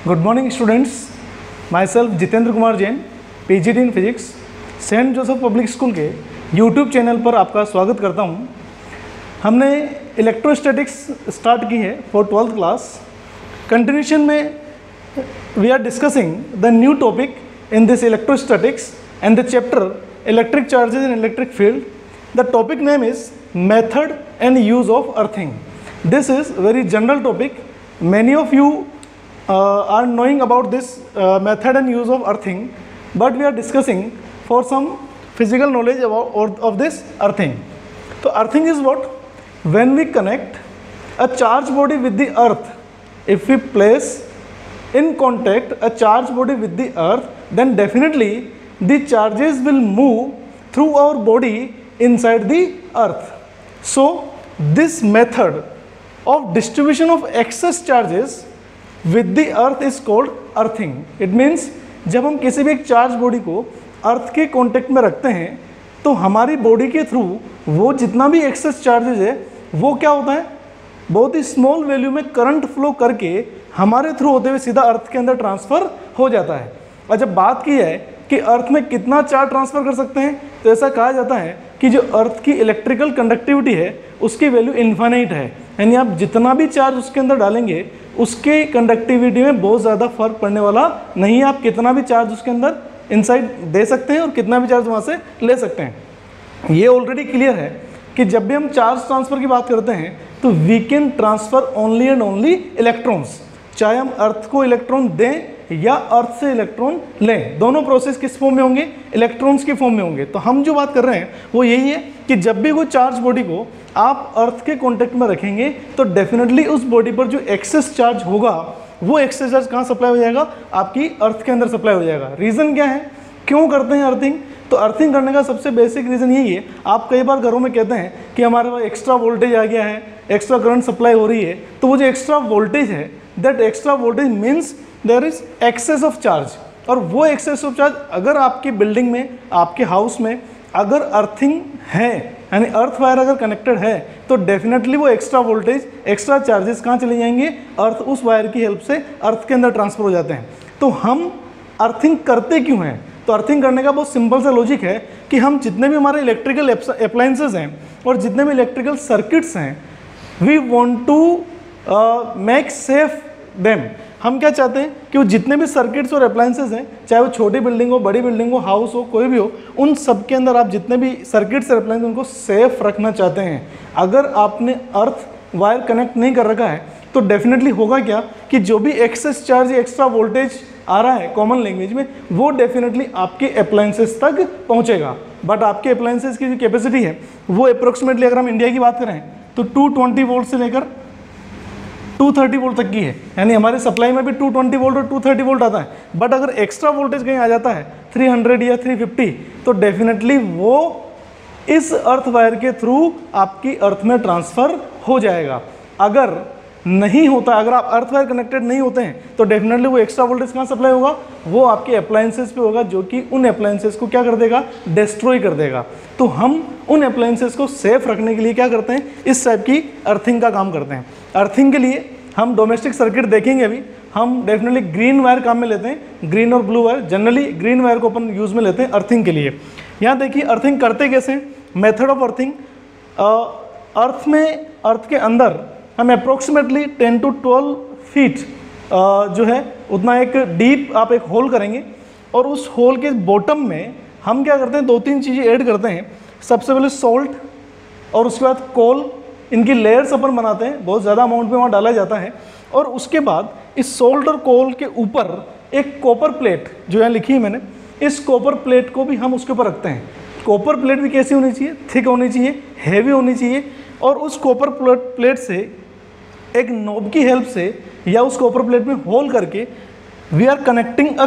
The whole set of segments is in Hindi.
Good morning students, myself Jitendra Kumar Jain, PGT in physics, Saint Joseph public school के यूट्यूब चैनल पर आपका स्वागत करता हूं। हमने इलेक्ट्रोस्टैटिक्स स्टार्ट की है फॉर 12th क्लास। कंटिन्यूशन में we are discussing the new topic in this electrostatics and the chapter electric charges in electric field. The topic name is method and use of earthing. This is very general topic. Many of you are knowing about this method and use of earthing, but we are discussing for some physical knowledge of this earthing. So earthing is what? When we connect a charged body with the earth, if we place in contact a charged body with the earth, then definitely the charges will move through our body inside the earth. So this method of distribution of excess charges with the earth is called earthing. It means जब हम किसी भी एक चार्ज बॉडी को अर्थ के कांटेक्ट में रखते हैं तो हमारी बॉडी के थ्रू वो जितना भी एक्सेस चार्जेस है वो क्या होता है, बहुत ही स्मॉल वैल्यू में करंट फ्लो करके हमारे थ्रू होते हुए सीधा अर्थ के अंदर ट्रांसफ़र हो जाता है. और जब बात की है कि अर्थ में कितना चार्ज ट्रांसफ़र कर सकते हैं तो ऐसा कहा जाता है कि जो अर्थ की इलेक्ट्रिकल कंडक्टिविटी है उसकी वैल्यू इन्फाइनाइट है, यानी आप जितना भी चार्ज उसके अंदर डालेंगे उसके कंडक्टिविटी में बहुत ज़्यादा फर्क पड़ने वाला नहीं है. आप कितना भी चार्ज उसके अंदर इनसाइड दे सकते हैं और कितना भी चार्ज वहाँ से ले सकते हैं. ये ऑलरेडी क्लियर है कि जब भी हम चार्ज ट्रांसफ़र की बात करते हैं तो we can transfer only and only electrons. चाहे हम अर्थ को इलेक्ट्रॉन दें या अर्थ से इलेक्ट्रॉन लें, दोनों प्रोसेस किस फॉर्म में होंगे, इलेक्ट्रॉन्स के फॉर्म में होंगे. तो हम जो बात कर रहे हैं वो यही है कि जब भी कोई चार्ज बॉडी को आप अर्थ के कांटेक्ट में रखेंगे तो डेफिनेटली उस बॉडी पर जो एक्सेस चार्ज होगा वो एक्सेस चार्ज कहाँ सप्लाई हो जाएगा, आपकी अर्थ के अंदर सप्लाई हो जाएगा. रीज़न क्या है, क्यों करते हैं अर्थिंग? तो अर्थिंग करने का सबसे बेसिक रीज़न यही है. आप कई बार घरों में कहते हैं कि हमारे पास एक्स्ट्रा वोल्टेज आ गया है, एक्स्ट्रा करंट सप्लाई हो रही है, तो वो जो एक्स्ट्रा वोल्टेज है, that extra voltage means there is excess of charge. और वो एक्सेस ऑफ चार्ज अगर आपकी बिल्डिंग में, आपके हाउस में अगर अर्थिंग है, यानी अर्थ वायर अगर कनेक्टेड है, तो डेफिनेटली वो एक्स्ट्रा वोल्टेज, एक्स्ट्रा चार्जेस कहाँ चले जाएंगे, अर्थ, उस वायर की हेल्प से अर्थ के अंदर ट्रांसफर हो जाते हैं. तो हम अर्थिंग करते क्यों हैं? तो अर्थिंग करने का बहुत सिंपल सा लॉजिक है कि हम जितने भी हमारे इलेक्ट्रिकल अप्लायंसेज हैं और जितने भी इलेक्ट्रिकल सर्किट्स हैं, we want to make safe them. हम क्या चाहते हैं कि वो जितने भी सर्किट्स और अप्लायंसेज हैं, चाहे वो छोटी बिल्डिंग हो, बड़ी बिल्डिंग हो, हाउस हो, कोई भी हो, उन सब के अंदर आप जितने भी सर्किट्स और अप्लायंस उनको सेफ रखना चाहते हैं. अगर आपने अर्थ वायर कनेक्ट नहीं कर रखा है तो डेफिनेटली होगा क्या कि जो भी एक्सेस चार्ज, एक्स्ट्रा वोल्टेज आ रहा है कॉमन लैंग्वेज में, वो डेफिनेटली आपके अप्लायंसेस तक पहुँचेगा. बट आपके अप्लायंसेस की जो कैपेसिटी है वो अप्रोक्सीमेटली, अगर हम इंडिया की बात करें तो 220 वोल्ट से लेकर 230 वोल्ट तक की है. यानी हमारे सप्लाई में भी 220 वोल्ट और 230 वोल्ट आता है. बट अगर एक्स्ट्रा वोल्टेज कहीं आ जाता है 300 या 350, तो डेफिनेटली वो इस अर्थ वायर के थ्रू आपकी अर्थ में ट्रांसफ़र हो जाएगा. अगर नहीं होता, अगर आप अर्थ वायर कनेक्टेड नहीं होते हैं तो डेफिनेटली वो एक्स्ट्रा वोल्टेज कहाँ सप्लाई होगा, वो आपके अप्लायंसेस पे होगा, जो कि उन अप्लायंसेस को क्या कर देगा, डिस्ट्रॉय कर देगा. तो हम उन अप्लायंसेस को सेफ रखने के लिए क्या करते हैं, इस टाइप की अर्थिंग का काम करते हैं. अर्थिंग के लिए हम डोमेस्टिक सर्किट देखेंगे. अभी हम डेफिनेटली ग्रीन वायर काम में लेते हैं, ग्रीन और blue wire. Generally green wire को अपन यूज़ में लेते हैं अर्थिंग के लिए. यहाँ देखिए अर्थिंग करते कैसे, मेथड ऑफ अर्थिंग. अर्थ में, अर्थ के अंदर हम अप्रोक्सीमेटली 10 to 12 फीट जो है उतना एक डीप आप एक होल करेंगे और उस होल के बॉटम में हम क्या करते हैं, 2-3 चीज़ें ऐड करते हैं. सबसे पहले सॉल्ट और उसके बाद कोल. इनकी लेयर्स अपन बनाते हैं, बहुत ज़्यादा अमाउंट में वहाँ डाला जाता है. और उसके बाद इस सॉल्ट और कोल के ऊपर एक कॉपर प्लेट जो यहाँ लिखी है मैंने, इस कॉपर प्लेट को भी हम उसके ऊपर रखते हैं. कॉपर प्लेट भी कैसी होनी चाहिए, थिक होनी चाहिए, हैवी होनी चाहिए. और उस कॉपर प्लेट से एक नॉब की हेल्प से या उस कॉपर प्लेट में होल करके we are connecting a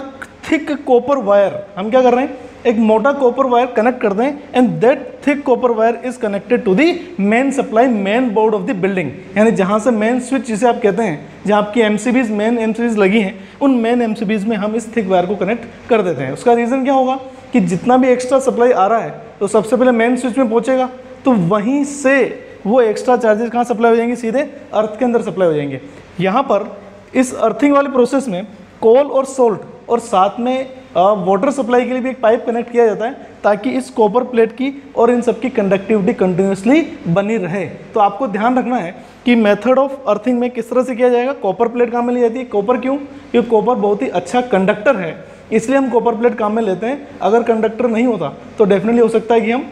thick copper wire. हम क्या कर रहे हैं, एक मोटा कॉपर वायर कनेक्ट करते हैं and that thick copper wire is connected to the main supply, main board of the building. यानी जहाँ से मेन स्विच जिसे आप कहते हैं, जहाँ आपकी एमसीबीज, मेन एमसीबीज लगी हैं, उन मेन एमसीबीज में हम इस थिक वायर को कनेक्ट कर देते हैं. उसका रीज़न क्या होगा कि जितना भी एक्स्ट्रा सप्लाई आ रहा है तो सबसे पहले मेन स्विच में पहुँचेगा, तो वहीं से वो एक्स्ट्रा चार्जेस कहाँ सप्लाई हो जाएंगे, सीधे अर्थ के अंदर सप्लाई हो जाएंगे. यहाँ पर इस अर्थिंग वाले प्रोसेस में कोल और सोल्ट और साथ में वाटर सप्लाई के लिए भी एक पाइप कनेक्ट किया जाता है ताकि इस कॉपर प्लेट की और इन सब की कंडक्टिविटी कंटिन्यूसली बनी रहे। तो आपको ध्यान रखना है कि मेथड ऑफ अर्थिंग में किस तरह से किया जाएगा। कॉपर प्लेट काम में ली जाती है। कॉपर क्यों? क्योंकि कॉपर बहुत ही अच्छा कंडक्टर है, इसलिए हम कॉपर प्लेट काम में लेते हैं। अगर कंडक्टर नहीं होता तो डेफिनेटली हो सकता है कि हम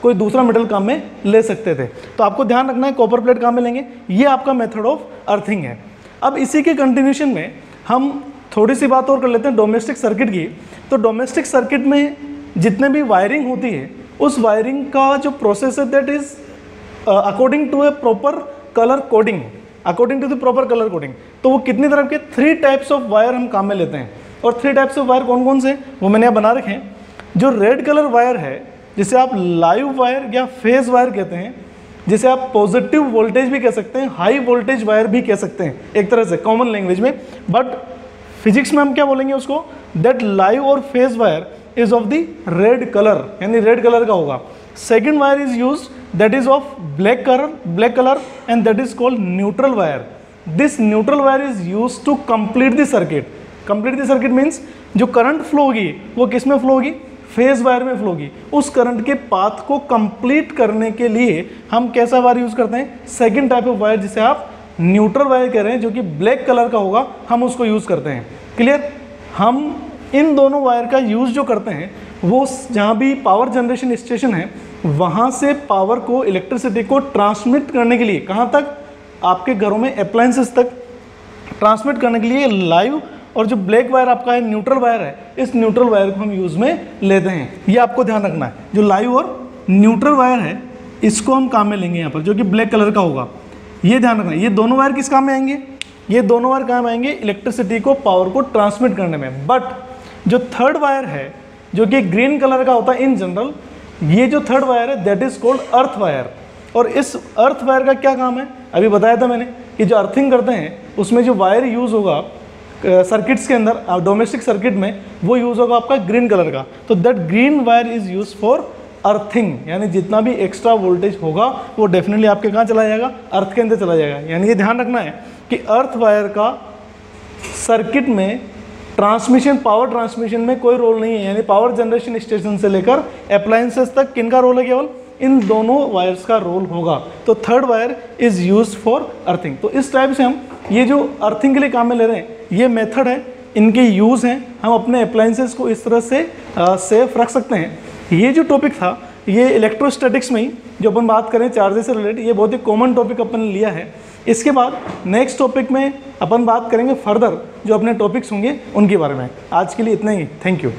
कोई दूसरा मेटल काम में ले सकते थे। तो आपको ध्यान रखना है कॉपर प्लेट काम में लेंगे। ये आपका मेथड ऑफ अर्थिंग है। अब इसी के कंटिन्यूशन में हम थोड़ी सी बात और कर लेते हैं डोमेस्टिक सर्किट की। तो डोमेस्टिक सर्किट में जितने भी वायरिंग होती है उस वायरिंग का जो प्रोसेस है that is according to a proper colour coding, according to the proper colour coding. तो वो कितनी तरह के 3 टाइप्स ऑफ वायर हम काम में लेते हैं। और 3 टाइप्स ऑफ वायर कौन कौन से वो मैंने यहाँ बना रखे हैं। जो रेड कलर वायर है जिसे आप लाइव वायर या फेज वायर कहते हैं, जिसे आप पॉजिटिव वोल्टेज भी कह सकते हैं, हाई वोल्टेज वायर भी कह सकते हैं एक तरह से कॉमन लैंग्वेज में। बट फिजिक्स में हम क्या बोलेंगे उसको, दैट लाइव और phase wire is of the red colour, यानी रेड कलर का होगा। Second wire is use that is of black colour and that is called neutral wire. This neutral wire is use to complete the circuit. Complete the circuit means जो करंट फ्लो होगी वो किस में फ्लो होगी, फेज वायर में फ्लो होगी। उस करंट के पाथ को कंप्लीट करने के लिए हम कैसा वायर यूज करते हैं, सेकेंड टाइप ऑफ वायर जिसे आप न्यूट्रल वायर कह रहे हैं, जो कि ब्लैक कलर का होगा, हम उसको यूज करते हैं। क्लियर? हम इन दोनों वायर का यूज जो करते हैं वो जहाँ भी पावर जनरेशन स्टेशन है वहाँ से पावर को, इलेक्ट्रिसिटी को ट्रांसमिट करने के लिए, कहाँ तक, आपके घरों में अप्लायंसेस तक ट्रांसमिट करने के लिए लाइव और जो ब्लैक वायर आपका है, न्यूट्रल वायर है, इस न्यूट्रल वायर को हम यूज़ में लेते हैं। ये आपको ध्यान रखना है। जो लाइव और न्यूट्रल वायर है इसको हम काम में लेंगे यहाँ पर, जो कि ब्लैक कलर का होगा। ये ध्यान रखना है। ये दोनों वायर किस काम में आएंगे, ये दोनों वायर काम आएंगे इलेक्ट्रिसिटी को, पावर को ट्रांसमिट करने में। बट जो थर्ड वायर है जो कि ग्रीन कलर का होता है इन जनरल, ये जो थर्ड वायर है that is called earth wire. और इस अर्थ वायर का क्या काम है, अभी बताया था मैंने कि जो अर्थिंग करते हैं उसमें जो वायर यूज़ होगा सर्किट्स के अंदर, डोमेस्टिक सर्किट में, वो यूज़ होगा आपका ग्रीन कलर का। तो that green wire is use for earthing, यानी जितना भी एक्स्ट्रा वोल्टेज होगा वो डेफिनेटली आपके कहाँ चला जाएगा, अर्थ के अंदर चला जाएगा। यानी ये ध्यान रखना है कि अर्थ वायर का सर्किट में ट्रांसमिशन, पावर ट्रांसमिशन में कोई रोल नहीं है। यानी पावर जनरेशन स्टेशन से लेकर अप्लायंसेस तक किनका रोल है, केवल इन दोनों वायर्स का रोल होगा। तो third wire is use for earthing. तो इस टाइप से हम ये जो अर्थिंग के लिए काम में ले रहे हैं, ये मेथड है, इनके यूज़ हैं। हम अपने अप्लायंसेस को इस तरह से सेफ रख सकते हैं। ये जो टॉपिक था ये इलेक्ट्रोस्टैटिक्स में ही जो अपन बात करें चार्जेस से रिलेटेड, ये बहुत ही कॉमन टॉपिक अपन ने लिया है। इसके बाद नेक्स्ट टॉपिक में अपन बात करेंगे फर्दर जो अपने टॉपिक्स होंगे उनके बारे में। आज के लिए इतना ही। Thank you.